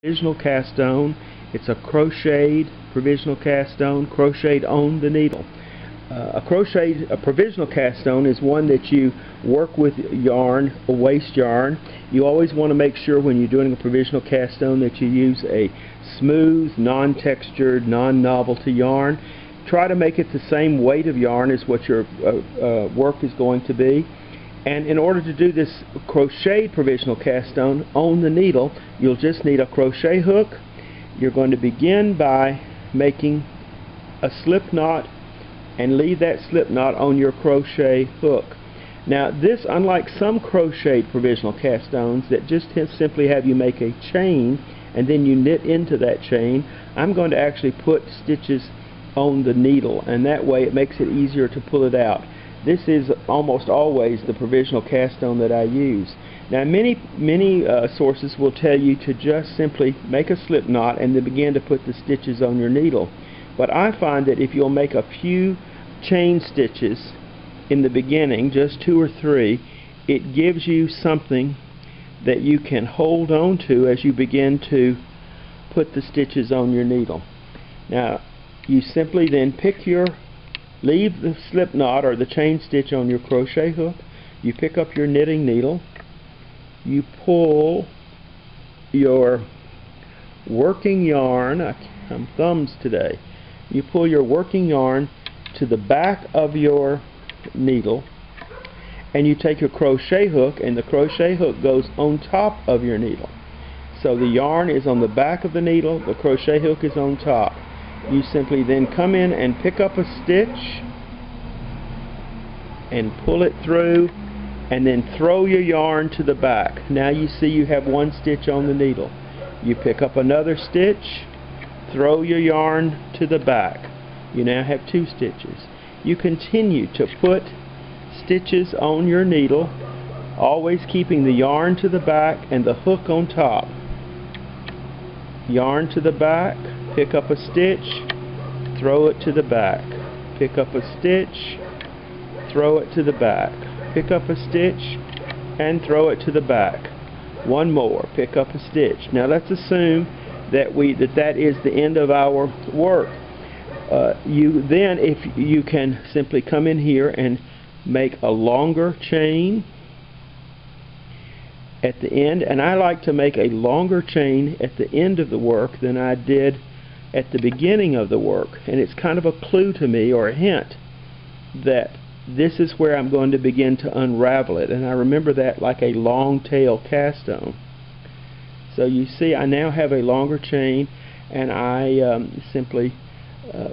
provisional cast on. It's a crocheted provisional cast on, crocheted on the needle. A provisional cast on is one that you work with yarn, a waste yarn. You always want to make sure when you're doing a provisional cast on that you use a smooth, non-textured, non-novelty yarn. Try to make it the same weight of yarn as what your work is going to be. And in order to do this crocheted provisional cast on the needle, you'll just need a crochet hook. You're going to begin by making a slip knot and leave that slip knot on your crochet hook. Now this, unlike some crocheted provisional cast-ons that just simply have you make a chain and then you knit into that chain, I'm going to actually put stitches on the needle, and that way it makes it easier to pull it out. This is almost always the provisional cast-on that I use. Now many sources will tell you to just simply make a slip knot and then begin to put the stitches on your needle. But I find that if you'll make a few chain stitches in the beginning, just 2 or 3, it gives you something that you can hold on to as you begin to put the stitches on your needle. Now you simply then leave the slip knot or the chain stitch on your crochet hook. You pick up your knitting needle, you pull your working yarn, I'm thumbs today, you pull your working yarn to the back of your needle, and you take your crochet hook, and the crochet hook goes on top of your needle. So the yarn is on the back of the needle, the crochet hook is on top. You simply then come in and pick up a stitch and pull it through, and then throw your yarn to the back. Now you see you have one stitch on the needle. You pick up another stitch, throw your yarn to the back. You now have 2 stitches. You continue to put stitches on your needle, always keeping the yarn to the back and the hook on top. Yarn to the back, pick up a stitch, throw it to the back. Pick up a stitch, throw it to the back. Pick up a stitch and throw it to the back. One more, pick up a stitch. Now let's assume that that is the end of our work. If you can simply come in here and make a longer chain at the end, and I like to make a longer chain at the end of the work than I did at the beginning of the work, and it's kind of a clue to me, or a hint, that this is where I'm going to begin to unravel it, and I remember that like a long tail cast on. So you see I now have a longer chain, and I simply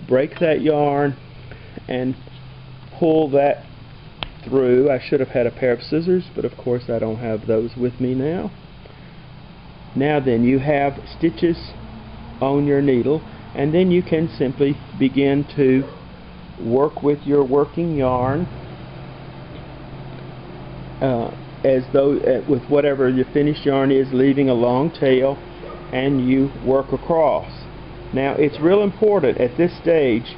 break that yarn and pull that through. I should have had a pair of scissors, but of course I don't have those with me now. Now then, you have stitches on your needle, and then you can simply begin to work with your working yarn as though with whatever your finished yarn is, leaving a long tail, and you work across. Now it's real important at this stage